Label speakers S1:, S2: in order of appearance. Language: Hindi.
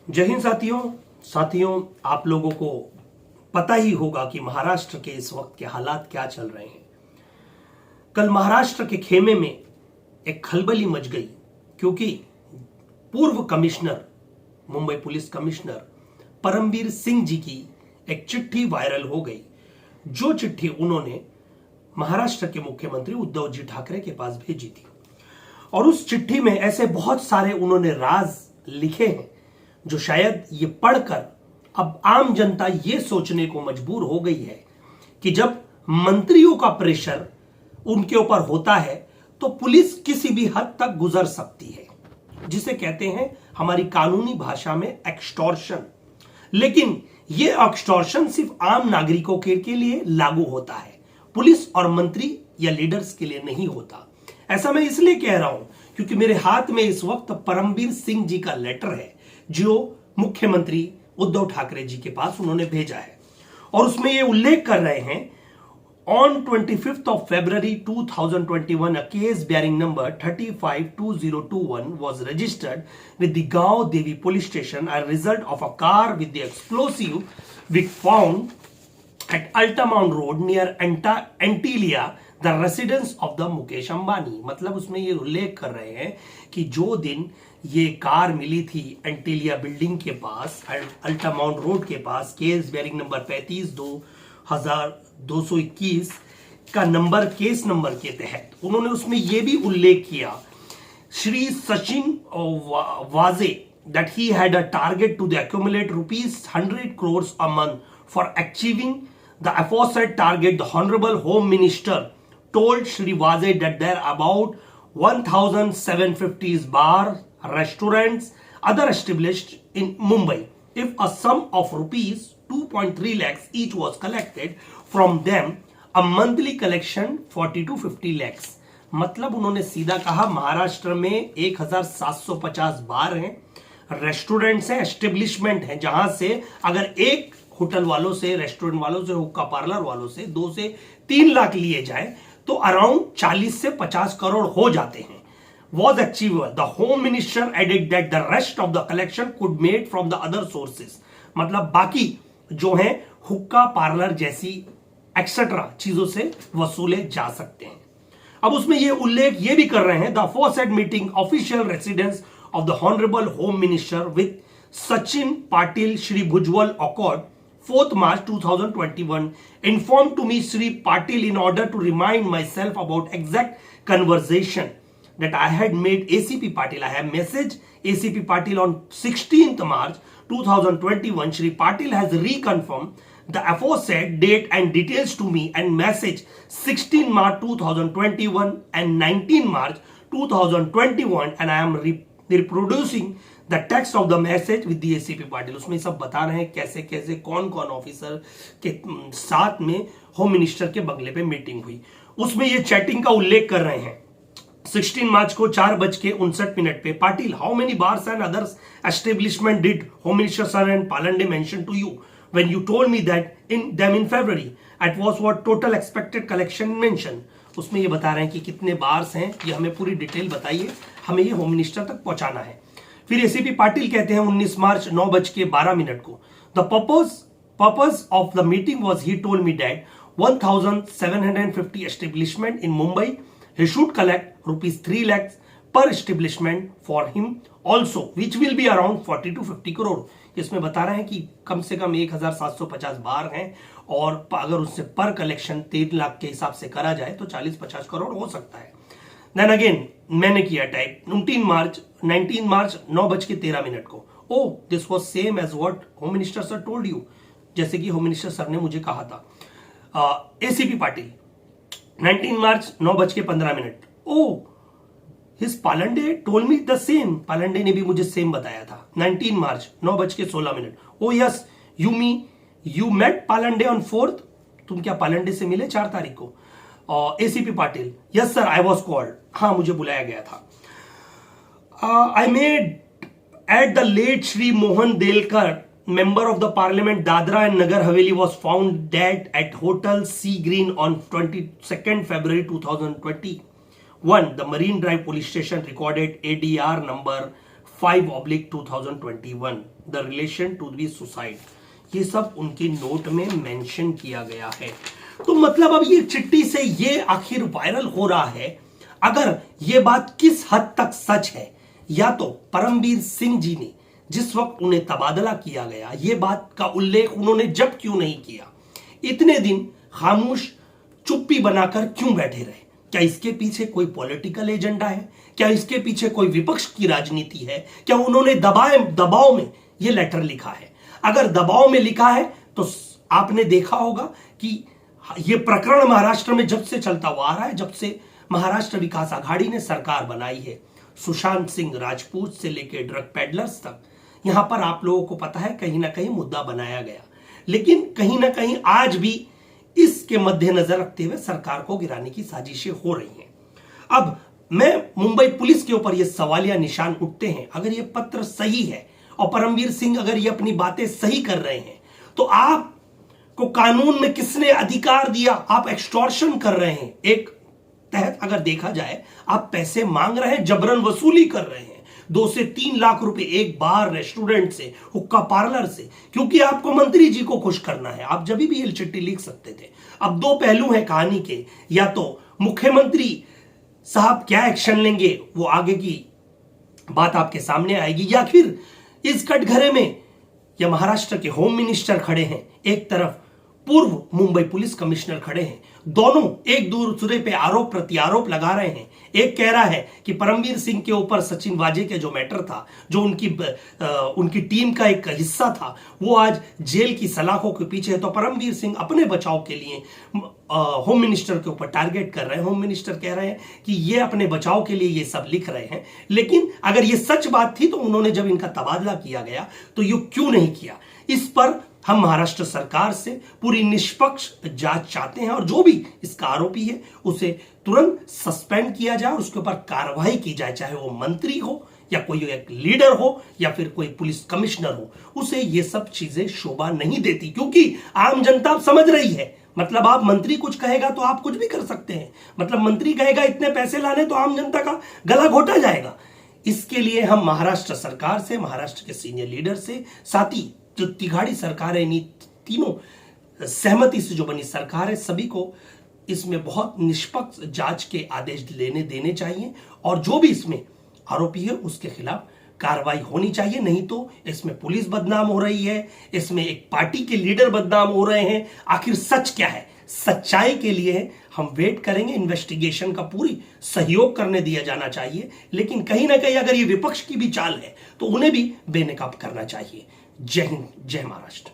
S1: जय हिंद साथियों, आप लोगों को पता ही होगा कि महाराष्ट्र के इस वक्त के हालात क्या चल रहे हैं। कल महाराष्ट्र के खेमे में एक खलबली मच गई क्योंकि पूर्व commissioner, Mumbai police commissioner Parambir Singh ji की एक चिट्ठी वायरल हो गई। जो चिट्ठी उन्होंने महाराष्ट्र के मुख्यमंत्री उद्धव जी ठाकरे के पास भेजी थी और उस चिट्ठी में ऐसे बहुत सारे उन्होंने राज लिखे हैं जो शायद ये पढ़कर अब आम जनता ये सोचने को मजबूर हो गई है कि जब मंत्रियों का प्रेशर उनके ऊपर होता है तो पुलिस किसी भी हद तक गुजर सकती है, जिसे कहते हैं हमारी कानूनी भाषा में एक्सटॉर्शन। लेकिन ये एक्सटॉर्शन सिर्फ आम नागरिकों के लिए लागू होता है, पुलिस और मंत्री या लीडर्स के लिए नहीं होता। ऐसा मैं इसलिए कह रहा हूं क्योंकि मेरे हाथ में इस वक्त परमबीर सिंह जी का लेटर है जो मुख्यमंत्री उद्धव ठाकरे जी के पास उन्होंने भेजा है और उसमें ये उल्लेख कर रहे हैं, on 25th of February 2021 a case bearing number 352021 was registered with the Gaon Devi police station as a result of a car with the explosive we found at Altamount Road near Antilia the residence of the Mukesh Ambani. मतलब उसमें ये उल्लेख कर रहे हैं कि जो दिन ये कार मिली थी एंटीलिया बिल्डिंग के पास, अल्टामाउंट रोड के पास, केस बेयरिंग नंबर 35/2221 का नंबर, केस नंबर के तहत उन्होंने उसमें ये भी उल्लेख किया, श्री सचिन वाजे that he had a target to the accumulate ₹100 crores a month for achieving the aforesaid target. The Honorable Home Minister told Shri Vaze that there are about 1,750 bars, restaurants, other established in Mumbai. If a sum of ₹2.3 lakhs each was collected from them, a monthly collection 40 to 50 lakhs. मतलब उन्होंने सीधा कहा महाराष्ट्र में 1,750 बार हैं, रेस्टोरेंट्स हैं, एस्टेब्लिशमेंट हैं, जहां से अगर एक होटल वालों से, रेस्टोरेंट वालों से, हुक्का पार्लर वालों से 2 से 3 लाख लिए जाए तो अराउंड 40 से 50 करोड़ हो जाते हैं। Was achievable. The Home Minister added that the rest of the collection could made from the other sources. मतलब बाकी जो है हुक्का पार्लर जैसी एक्सेट्रा चीजों से वसूले जा सकते हैं। अब उसमें ये उल्लेख ये भी कर रहे हैं, the aforesaid meeting official residence of the Honorable Home Minister with Sachin Patil Shri Bhujwal occurred 4th March 2021 informed to me Shri Patil in order to remind myself about exact conversation that I had made ACP Patil. I have messaged ACP Patil on 16th March 2021. Shri Patil has reconfirmed the aforesaid date and details to me and message 16 March 2021 and 19 March 2021 and I am reproducing the text of the message with the ACP Patil. उसमें सब बता रहे हैं कैसे कैसे कौन कौन ऑफिसर के साथ में होम मिनिस्टर के बंगले पे मीटिंग हुई। उसमें ये चैटिंग का उल्लेख कर रहे हैं 16 मार्च को 4:59 पे, Patil how many bars and others establishment did home minister sir and Palande mention to you when you told me that in February at was what total expected collection mention. उसमें ये बता रहे हैं कि कितने बार्स हैं, ये हमें पूरी डिटेल बताइए, हमें ये होम मिनिस्टर तक पहुंचाना है। फिर एसीपी पाटिल कहते हैं 19 मार्च 9:12 को, the purpose of the meeting was he told me that 1,750 establishment in Mumbai, he should collect ₹3 lakhs पर establishment for him also which will be around 40 to 50 crore. इसमें बता रहे हैं कि कम से कम 1,750 बार हैं और अगर उससे पर कलेक्शन 3 लाख के हिसाब से करा जाए तो 40-50 करोड़ हो सकता है। देन अगेन मैंने किया टाइप 19 मार्च 9:13 को, oh this was same as what home minister sir told you, जैसे कि होम मिनिस्टर सर ने मुझे कहा था। ACP Patil 19 March 9:15, oh his Palande told me the same, Palande ने भी मुझे सेम बताया था। 19 March 9:16, oh yes you met Palande on 4th, तुम क्या पालंडे से मिले 4 तारीख को? ACP Patil yes sir I was called, हाँ मुझे बुलाया गया था। I made at the late Shri Mohan Delkar member of the parliament Dadra and Nagar Haveli was found dead at Hotel Sea Green on 22nd February 2021. The Marine Drive police station recorded ADR number 5/2021 the relation to the suicide, ये सब उनके नोट में मेंशन किया गया है। तो मतलब अब ये चिट्ठी से ये आखिर वायरल हो रहा है, अगर ये बात किस हद तक सच है, या तो परमवीर सिंह जी ने जिस वक्त उन्हें तबादला किया गया ये बात का उल्लेख उन्होंने जब क्यों नहीं किया, इतने दिन खामोश चुप्पी बनाकर क्यों बैठे रहे? क्या इसके पीछे कोई पॉलिटिकल एजेंडा है? क्या इसके पीछे कोई विपक्ष की राजनीति है? क्या उन्होंने दबाव में यह लेटर लिखा है? अगर दबाव में लिखा है तो आपने देखा होगा कि यह प्रकरण महाराष्ट्र में जब से चलता हुआ आ रहा है, जब से महाराष्ट्र विकास आघाड़ी ने सरकार बनाई है, सुशांत सिंह राजपूत से लेकर ड्रग पेडलर्स तक, यहां पर आप लोगों को पता है कहीं ना कहीं मुद्दा बनाया गया, लेकिन कहीं ना कहीं आज भी इसके मद्देनजर रखते हुए सरकार को गिराने की साजिशें हो रही हैं। अब मैं मुंबई पुलिस के ऊपर ये सवालिया निशान उठते हैं, अगर ये पत्र सही है और परमवीर सिंह अगर ये अपनी बातें सही कर रहे हैं, तो आपको कानून में किसने अधिकार दिया? आप एक्सटॉर्शन कर रहे हैं, एक तहत अगर देखा जाए आप पैसे मांग रहे हैं, जबरन वसूली कर रहे हैं 2 से 3 लाख रुपए एक बार रेस्टोरेंट से, हुक्का पार्लर से, क्योंकि आपको मंत्री जी को खुश करना है। आप जब भी ये चिट्ठी लिख सकते थे। अब 2 पहलू हैं कहानी के, या तो मुख्यमंत्री साहब क्या एक्शन लेंगे वो आगे की बात आपके सामने आएगी, या फिर इस कटघरे में या महाराष्ट्र के होम मिनिस्टर खड़े हैं, एक तरफ पूर्व मुंबई पुलिस कमिश्नर खड़े हैं, दोनों एक दूसरे पे आरोप प्रत्यारोप लगा रहे हैं। एक कह रहा है कि परमवीर सिंह के ऊपर सचिन वाजे के जो मैटर था, जो उनकी टीम का एक हिस्सा था, वो आज जेल की सलाखों के पीछे है, तो परमवीर सिंह अपने बचाव के लिए होम मिनिस्टर के ऊपर टारगेट कर रहे हैं। होम मिनिस्टर कह रहे हैं कि ये अपने बचाव के लिए ये सब लिख रहे हैं, लेकिन अगर ये सच बात थी तो उन्होंने जब इनका तबादला किया गया तो ये क्यों नहीं किया? इस पर हम महाराष्ट्र सरकार से पूरी निष्पक्ष जांच चाहते हैं, और जो भी इसका आरोपी है उसे तुरंत सस्पेंड किया जाए और उसके ऊपर कार्रवाई की जाए, चाहे वो मंत्री हो या कोई एक लीडर हो या फिर कोई पुलिस कमिश्नर हो। उसे ये सब चीजें शोभा नहीं देती, क्योंकि आम जनता समझ रही है, मतलब आप मंत्री कुछ कहेगा तो आप कुछ भी कर सकते हैं, मतलब मंत्री कहेगा इतने पैसे लाने तो आम जनता का गला घोटा जाएगा। इसके लिए हम महाराष्ट्र सरकार से, महाराष्ट्र के सीनियर लीडर से, साथ ही जो तिघाड़ी सरकार है, तीनों सहमति से जो बनी सरकार है, सभी को इसमें बहुत निष्पक्ष जांच के आदेश देने चाहिए, और जो भी इसमें आरोपी है उसके खिलाफ कार्रवाई होनी चाहिए। नहीं तो इसमें पुलिस बदनाम हो रही है, इसमें एक पार्टी के लीडर बदनाम हो रहे हैं। आखिर सच क्या है? सच्चाई के लिए हम वेट करेंगे, इन्वेस्टिगेशन का पूरी सहयोग करने दिया जाना चाहिए, लेकिन कहीं ना कहीं अगर ये विपक्ष की भी चाल है तो उन्हें भी बेनकाब करना चाहिए। जय हिंद, जय महाराष्ट्र।